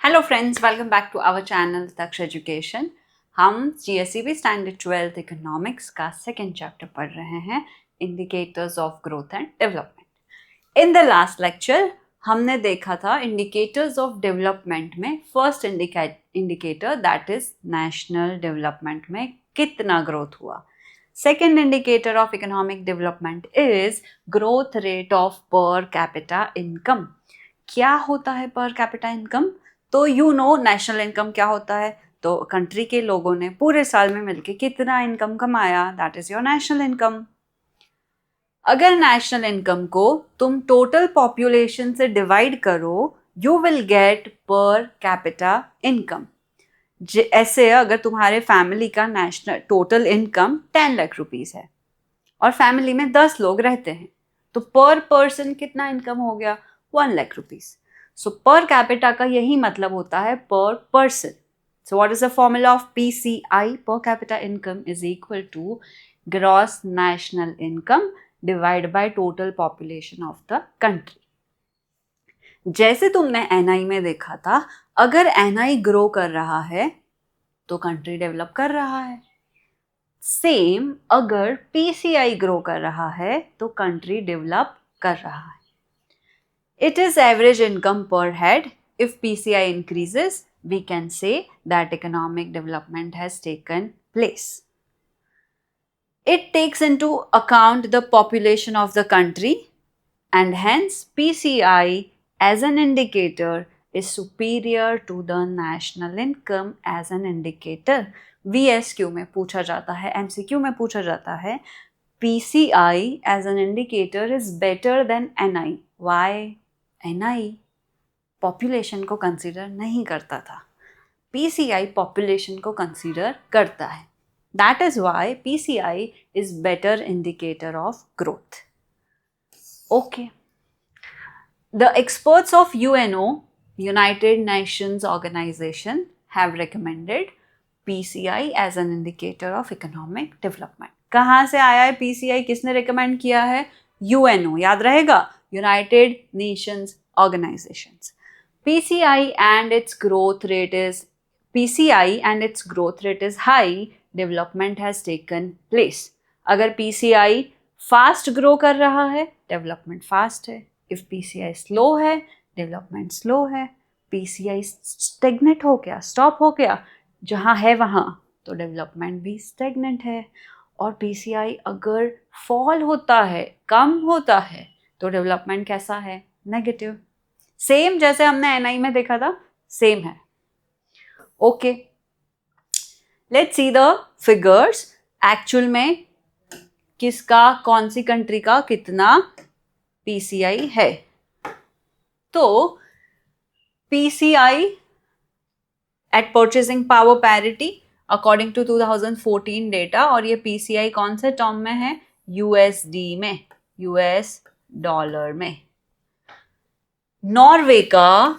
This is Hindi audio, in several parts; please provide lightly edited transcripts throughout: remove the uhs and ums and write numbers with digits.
Hello friends, welcome back to our channel Daksh education. हम जीएसईबी स्टैंडर्ड 12th इकोनॉमिक्स का सेकेंड चैप्टर पढ़ रहे हैं, indicators of growth and development. In the last lecture हमने देखा था इंडिकेटर्स ऑफ डेवलपमेंट में first indicator that is national development में कितना ग्रोथ हुआ। Second indicator of economic development is growth rate of per capita income. क्या होता है पर कैपिटा इनकम? तो नेशनल इनकम क्या होता है। तो कंट्री के लोगों ने पूरे साल में मिलके कितना इनकम कमाया, that is your national income. अगर नेशनल इनकम को तुम टोटल पॉपुलेशन से डिवाइड करो, यू विल गेट पर कैपिटा इनकम। ऐसे अगर तुम्हारे फैमिली का national total income 10 lakh rupees है और फैमिली में 10 लोग रहते हैं, तो पर पर्सन कितना इनकम हो गया? 1 लाख रुपीस। सो पर कैपिटा का यही मतलब होता है per person. So what is the formula of PCI? Per capita income is equal to gross national income divide by total population of the country. जैसे तुमने एनआई में देखा था, अगर एनआई ग्रो कर रहा है तो कंट्री डेवलप कर रहा है। सेम अगर पीसीआई ग्रो कर रहा है तो कंट्री डेवलप कर रहा है। It is average income per head. If PCI increases, we can say that economic development has taken place. It takes into account the population of the country, and hence PCI as an indicator is superior to the national income as an indicator. VSQ में पूछा जाता है, MCQ में पूछा जाता है, PCI as an indicator is better than NI. Why? NI population को कंसीडर नहीं करता था, पीसीआई पॉपुलेशन को कंसीडर करता है। That is why PCI is better indicator of growth. Okay, the experts of UNO, United Nations Organisation, have recommended PCI as an indicator of economic development. कहाँ से आया है पीसीआई? किसने रिकमेंड किया है? यूएनओ, याद रहेगा, United Nations Organizations. PCI and its growth rate is high, development has taken place. अगर PCI fast grow कर रहा है, development fast है. If PCI slow है, development slow है. PCI stagnant हो गया, stop हो गया, जहाँ है वहाँ, तो development भी stagnant है. और PCI अगर fall होता है, कम होता है, तो डेवलपमेंट कैसा है? नेगेटिव। सेम जैसे हमने एनआई में देखा था, सेम है। Okay, let's see the figures. Actual में किसका, कौन सी कंट्री का कितना पीसीआई है? तो PCI at purchasing power parity according to 2014 data, और ये पीसीआई कौन से टर्म में है? यूएसडी में, यूएस डॉलर में। नॉर्वे का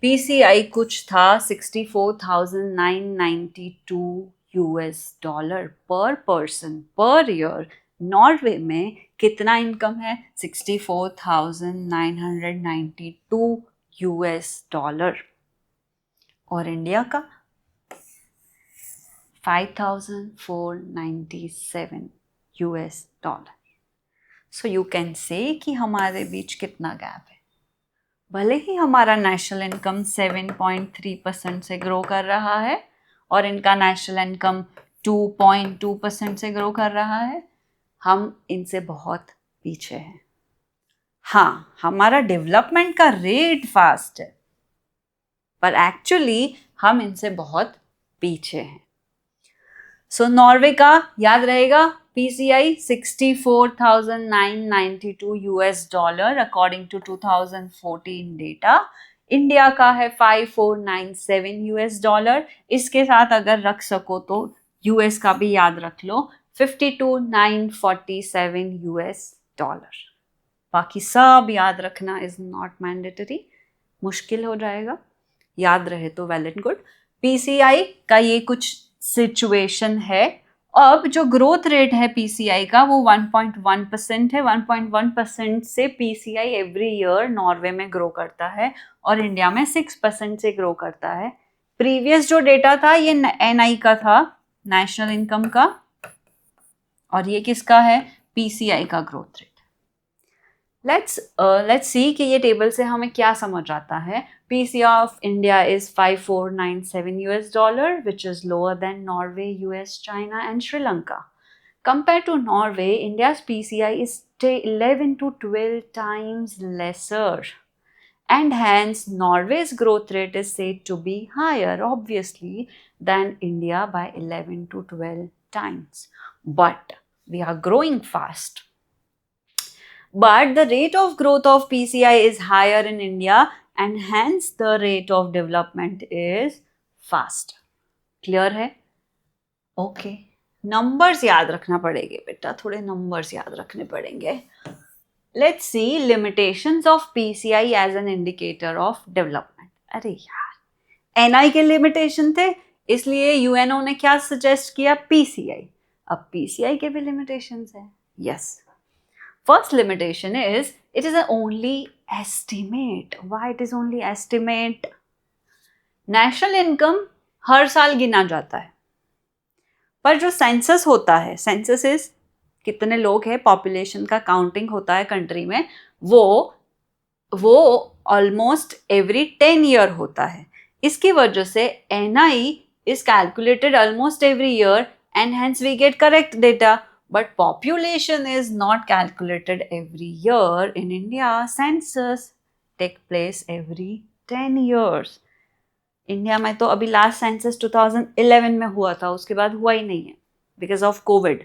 पीसीआई कुछ था 64,992 यूएस डॉलर पर पर्सन पर ईयर। नॉर्वे में कितना इनकम है? 64,992 यूएस डॉलर। और इंडिया का 5,497 US dollar. So you can say कि हमारे बीच कितना गैप है। भले ही हमारा नेशनल इनकम 7.3% से ग्रो कर रहा है और इनका नेशनल इनकम 2.2% से ग्रो कर रहा है, हम इनसे बहुत पीछे हैं। हाँ, हमारा डेवलपमेंट का रेट फास्ट है, पर एक्चुअली हम इनसे बहुत पीछे हैं। सो नॉर्वे का याद रहेगा, PCI 64,992 US dollar according to 2014 data. India का है 5,497 यूएस डॉलर। इसके साथ अगर रख सको तो यूएस का भी याद रख लो, 52,947 यूएस डॉलर। बाकी सब याद रखना इज नॉट मैंडेटरी, मुश्किल हो जाएगा, याद रहे तो वेल एंड गुड। पीसीआई का ये कुछ सिचुएशन है अब जो ग्रोथ रेट है पीसीआई का वो 1.1% है। 1.1% से पीसीआई एवरी ईयर नॉर्वे में ग्रो करता है और इंडिया में 6% से ग्रो करता है। प्रीवियस जो डेटा था ये एनआई का था, नेशनल इनकम का, और ये किसका है? पीसीआई का ग्रोथ रेट। लेट्स सी कि ये टेबल से हमें क्या समझ आता है। PCI of India is 5497 US dollar, which is lower than Norway, US, China, and Sri Lanka. Compared to Norway, India's PCI is 11 to 12 times lesser, and hence Norway's growth rate is said to be higher, obviously, than India by 11 to 12 times. But we are growing fast. But the rate of growth of PCI is higher in India, and hence the rate of development is fast. Clear है? Okay. Numbers याद रखना पड़ेंगे बेटा, थोड़े numbers याद रखने पड़ेंगे. Let's see limitations of PCI as an indicator of development. अरे यार, NI के limitation थे, इसलिए UNO ने क्या suggest किया? PCI. अब PCI के भी limitations है. Yes. First limitation is it is only estimate. Why it is only estimate? National income हर साल गिना जाता है, पर जो सेंसस होता है, सेंसस इज कितने लोग हैं, पॉपुलेशन का काउंटिंग होता है कंट्री में, वो ऑलमोस्ट एवरी 10 ईयर होता है. इसकी वजह से NI is calculated almost every year and hence we get correct data. But population is not calculated every year in India. Census take place every 10 years. India में तो अभी लास्ट सेंसस 2011 में हुआ था, उसके बाद हुआ ही नहीं है बिकॉज ऑफ कोविड.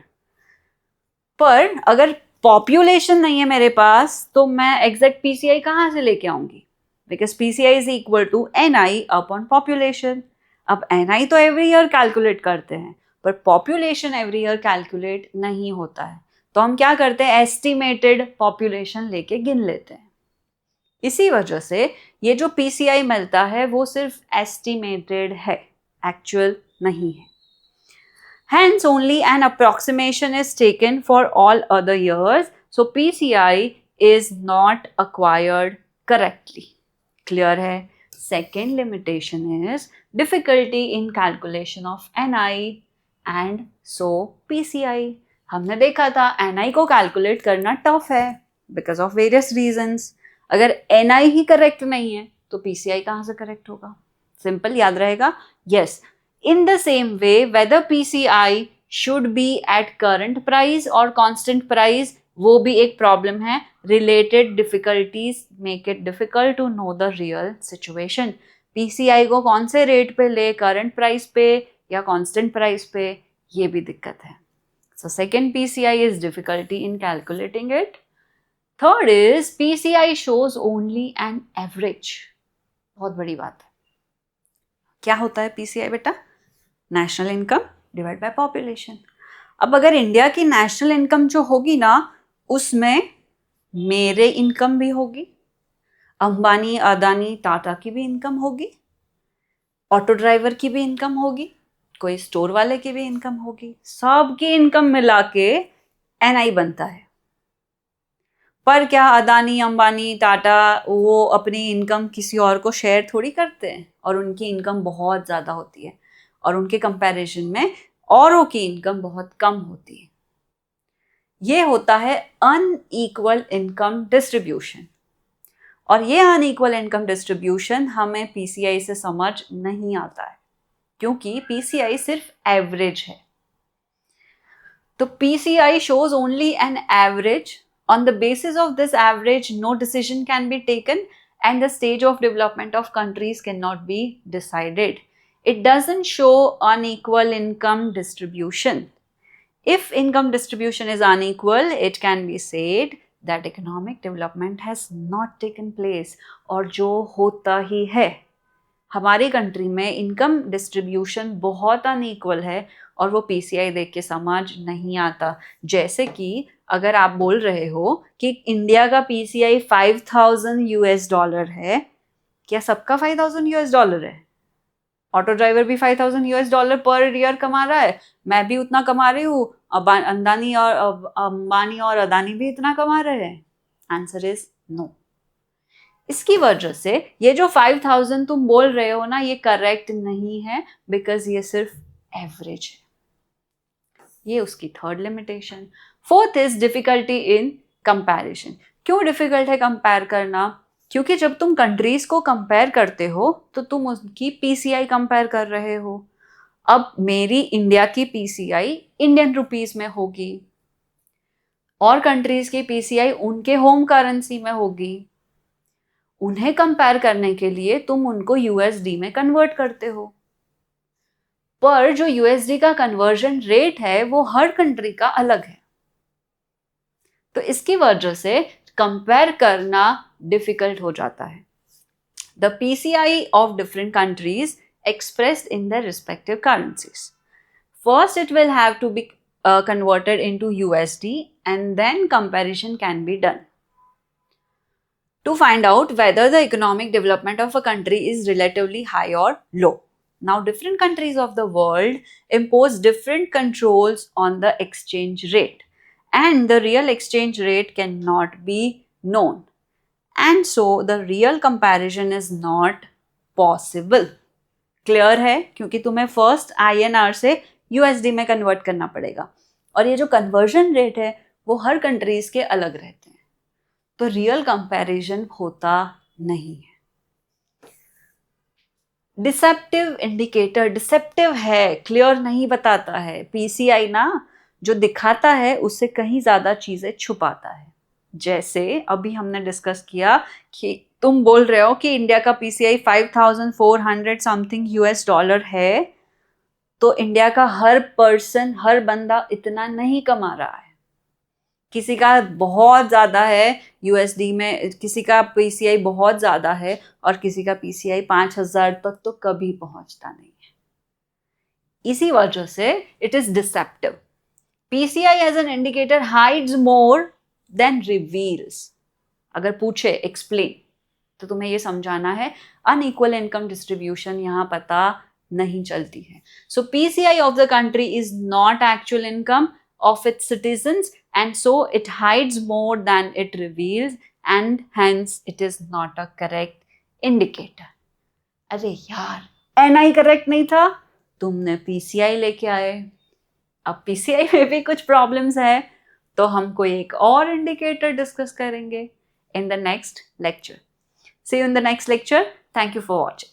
पर अगर पॉपुलेशन नहीं है मेरे पास तो मैं एग्जैक्ट पीसीआई कहाँ से लेके आऊंगी? Because PCI is equal to NI upon population. अब NI तो एवरी ईयर कैलकुलेट करते हैं, पर पॉपुलेशन एवरी ईयर कैलकुलेट नहीं होता है, तो हम क्या करते हैं? एस्टिमेटेड पॉपुलेशन लेके गिन लेते हैं. इसी वजह से ये जो पीसीआई मिलता है वो सिर्फ एस्टिमेटेड है, एक्चुअल नहीं है. Hence only an approximation is taken for all other years, so PCI is not acquired correctly. Clear है? Second limitation is difficulty in calculation of NI and so PCI. हमने देखा था NI को कैलकुलेट करना टफ है because of various reasons. अगर NI ही करेक्ट नहीं है तो PCI कहाँ से करेक्ट होगा? सिंपल याद रहेगा. Yes. In the same way, whether PCI should be at current price or constant price, वो भी एक प्रॉब्लम है. Related difficulties make it difficult to know the real situation. PCI को कौन से रेट पे ले, करंट प्राइस पे या कांस्टेंट प्राइस पे, ये भी दिक्कत है. So second PCI is difficulty in calculating it. Third is PCI shows only an average. बहुत बड़ी बात है. क्या होता है PCI बेटा? National income divide by population. अब अगर इंडिया की नेशनल इनकम जो होगी ना, उसमें मेरे इनकम भी होगी, अंबानी, अदानी, टाटा की भी इनकम होगी, ऑटो ड्राइवर की भी इनकम होगी, कोई स्टोर वाले की भी इनकम होगी, सबकी इनकम मिला के NI बनता है. पर क्या अदानी, अंबानी, टाटा वो अपनी इनकम किसी और को शेयर थोड़ी करते हैं, और उनकी इनकम बहुत ज़्यादा होती है और उनके कंपैरिजन में औरों की इनकम बहुत कम होती है. ये होता है अनइक्वल इनकम डिस्ट्रीब्यूशन. और ये अनइक्वल इनकम डिस्ट्रीब्यूशन हमें PCI से समझ नहीं आता है, क्योंकि PCI सिर्फ एवरेज है. तो PCI shows only an average. On the basis of this average, no decision can be taken and the stage of development of countries cannot be decided. It doesn't show unequal income distribution. If income distribution is unequal, it can be said that economic development has not taken place. और जो होता ही है, हमारी कंट्री में इनकम डिस्ट्रीब्यूशन बहुत अनइक्वल है और वो PCI देख के समझ नहीं आता. जैसे कि अगर आप बोल रहे हो कि इंडिया का PCI $5,000 है, क्या सबका $5,000 है? ऑटो ड्राइवर भी $5,000 पर ईयर कमा रहा है, मैं भी उतना कमा रही हूँ, अंबानी और अदानी भी इतना कमा रहे हैं। Answer is no. इसकी वजह से ये जो 5,000 तुम बोल रहे हो ना, ये करेक्ट नहीं है, बिकॉज ये सिर्फ एवरेज है। ये उसकी third limitation. Fourth is difficulty in comparison. क्यों डिफिकल्ट है कंपेयर करना? क्योंकि जब तुम कंट्रीज को कंपेयर करते हो तो तुम उसकी पीसीआई कंपेयर कर रहे हो। अब मेरी इंडिया की पीसीआई इंडियन रुपीस में होगी और कंट्रीज की पीसीआई उनके होम करेंसी में होगी। उन्हें कंपेयर करने के लिए तुम उनको यूएसडी में कन्वर्ट करते हो, पर जो यूएसडी का कन्वर्जन रेट है वो हर कंट्री का अलग है। तो इसकी वजह से कंपेयर करना डिफिकल्ट हो जाता है। The PCI of different countries expressed in their respective currencies. First, it will have to be converted into USD and then comparison can be done to find out whether the economic development of a country is relatively high or low. Now, different countries of the world impose different controls on the exchange rate, and the real exchange rate cannot be known. And so, the real comparison is not possible. Clear है? क्योंकि तुम्हें फर्स्ट INR से USD में कन्वर्ट करना पड़ेगा और ये जो कन्वर्जन रेट है वो हर कंट्रीज के अलग रहते हैं, तो रियल कंपैरिजन होता नहीं है। डिसेप्टिव इंडिकेटर, डिसेप्टिव है, क्लियर नहीं बताता है। पीसीआई ना जो दिखाता है उससे कहीं ज्यादा चीजें छुपाता है। जैसे अभी हमने डिस्कस किया कि तुम बोल रहे हो कि इंडिया का पीसीआई 5,400 समथिंग $, है, तो इंडिया का हर पर्सन, हर बंदा इतना नहीं कमा रहा है। किसी का बहुत ज्यादा है यूएसडी में, किसी का पीसीआई बहुत ज्यादा है और किसी का पीसीआई 5,000 तक तो कभी पहुंचता नहीं है। इसी वजह से it is deceptive. PCI as an indicator hides more than reveals. अगर पूछे एक्सप्लेन तो तुम्हें ये समझाना है अनइक्वल इनकम डिस्ट्रीब्यूशन यहाँ पता नहीं चलती है। So PCI of the country is not actual income of its citizens and so it hides more than it reveals and hence it is not a correct indicator. अरे यार एनआई करेक्ट नहीं था, तुमने पीसीआई लेके आए। अब पीसीआई में भी कुछ प्रॉब्लम्स है, तो हम कोई एक और इंडिकेटर डिस्कस करेंगे in the next lecture. See you in the next lecture. Thank you for watching.